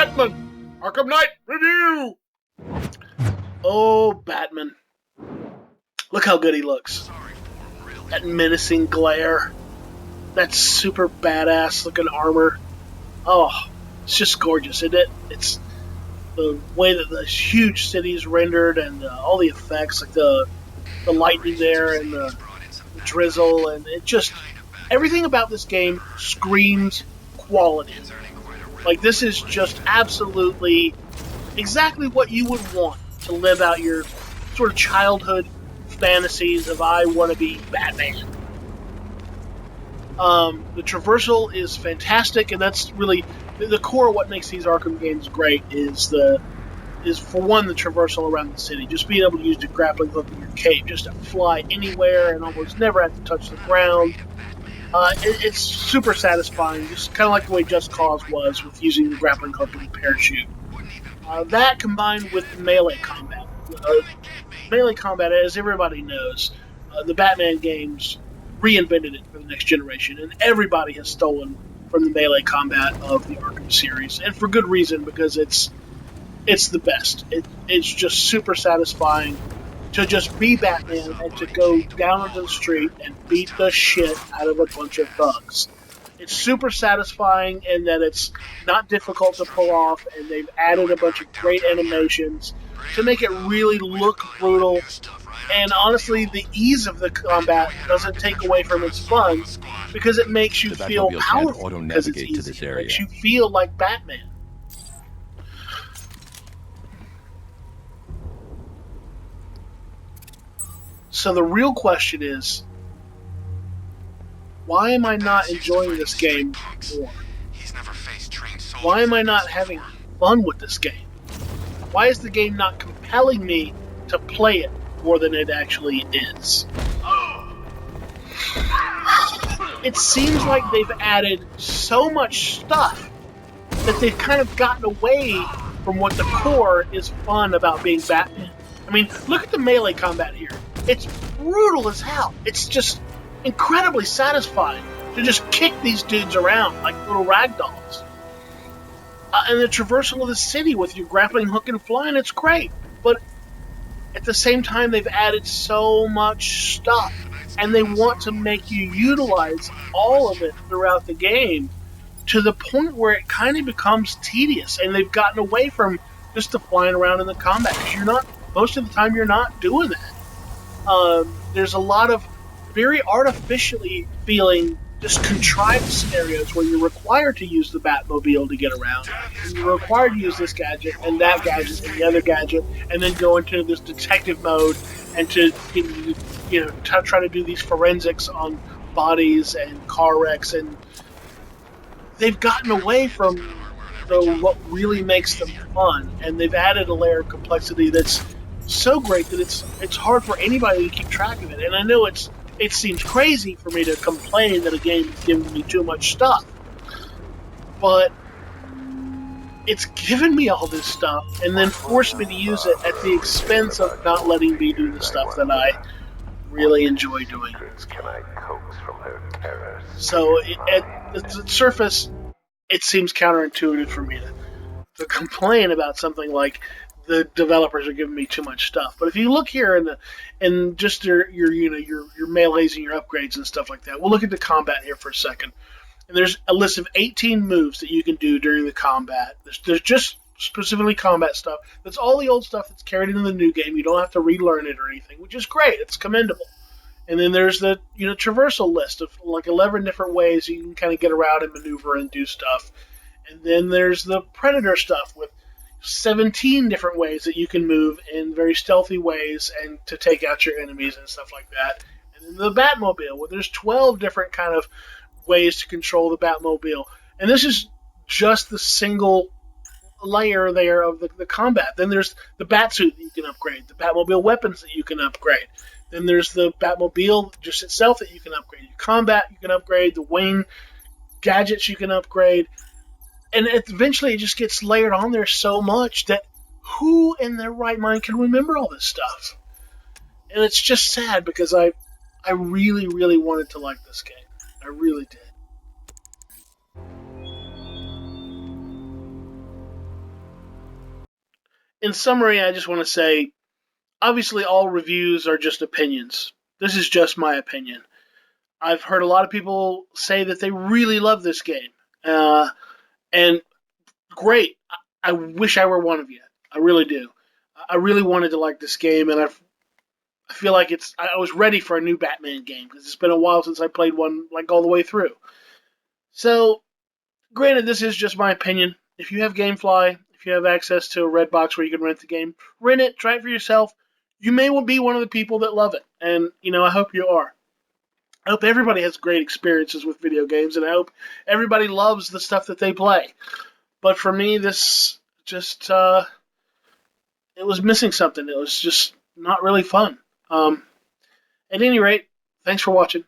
Batman! Arkham Knight review! Oh, Batman. Look how good he looks. That menacing glare. That super badass looking armor. Oh, it's just gorgeous, isn't it? It's the way that the huge city is rendered and all the effects, like the lightning there and the drizzle, and it just... Everything about this game screams quality. Like, this is just absolutely exactly what you would want to live out your sort of childhood fantasies of I want to be Batman. The traversal is fantastic, and that's really the core of what makes these Arkham games great is for one, the traversal around the city. Just being able to use the grappling hook in your cape just to fly anywhere and almost never have to touch the ground. It's super satisfying, just kind of like the way Just Cause was with using the grappling hook and the parachute. That combined with melee combat. Melee combat, as everybody knows, the Batman games reinvented it for the next generation, and everybody has stolen from the melee combat of the Arkham series, and for good reason, because it's the best. It's just super satisfying to just be Batman and to go down onto the street and beat the shit out of a bunch of thugs. It's super satisfying in that it's not difficult to pull off, and they've added a bunch of great animations to make it really look brutal. And honestly, the ease of the combat doesn't take away from its fun, because it makes you feel powerful because it's easy. It makes you feel like Batman. So the real question is, why am I not enjoying this game more? Why am I not having fun with this game? Why is the game not compelling me to play it more than it actually is? It seems like they've added so much stuff that they've kind of gotten away from what the core is fun about being Batman. I mean, look at the melee combat here. It's brutal as hell. It's just incredibly satisfying to just kick these dudes around like little ragdolls. And the traversal of the city with your grappling hook and flying, it's great. But at the same time, they've added so much stuff, and they want to make you utilize all of it throughout the game to the point where it kind of becomes tedious, and they've gotten away from just the flying around in the combat, because most of the time you're not doing that. There's a lot of very artificially feeling, just contrived scenarios where you're required to use the Batmobile to get around. And you're required to use this gadget and that gadget and the other gadget, and then go into this detective mode and to try to do these forensics on bodies and car wrecks. And they've gotten away from what really makes them fun, and they've added a layer of complexity that's so great that it's hard for anybody to keep track of it. And I know it seems crazy for me to complain that a game is giving me too much stuff, but it's given me all this stuff and then forced me to use it at the expense of not letting me do the stuff that I really enjoy doing. So at the surface, it seems counterintuitive for me to complain about something like the developers are giving me too much stuff. But if you look here in just your melees and your upgrades and stuff like that, we'll look at the combat here for a second. And there's a list of 18 moves that you can do during the combat. There's just specifically combat stuff. That's all the old stuff that's carried into the new game. You don't have to relearn it or anything, which is great. It's commendable. And then there's the traversal list of like 11 different ways you can kind of get around and maneuver and do stuff. And then there's the Predator stuff with 17 different ways that you can move in very stealthy ways and to take out your enemies and stuff like that. And then the Batmobile, where there's 12 different kind of ways to control the Batmobile. And this is just the single layer there of the combat. Then there's the Batsuit that you can upgrade, the Batmobile weapons that you can upgrade. Then there's the Batmobile just itself that you can upgrade. Your combat you can upgrade, the wing gadgets you can upgrade. And eventually it just gets layered on there so much that who in their right mind can remember all this stuff? And it's just sad because I really, really wanted to like this game. I really did. in summary, I just want to say, obviously, all reviews are just opinions. This is just my opinion. I've heard a lot of people say that they really love this game, and great. I wish I were one of you. I really do. I really wanted to like this game, and I feel like I was ready for a new Batman game because it's been a while since I played one like all the way through. So, granted, this is just my opinion. If you have GameFly, if you have access to a red box where you can rent the game, rent it, try it for yourself. You may be one of the people that love it, and I hope you are. I hope everybody has great experiences with video games, and I hope everybody loves the stuff that they play. But for me, this just it was missing something. It was just not really fun. At any rate, thanks for watching.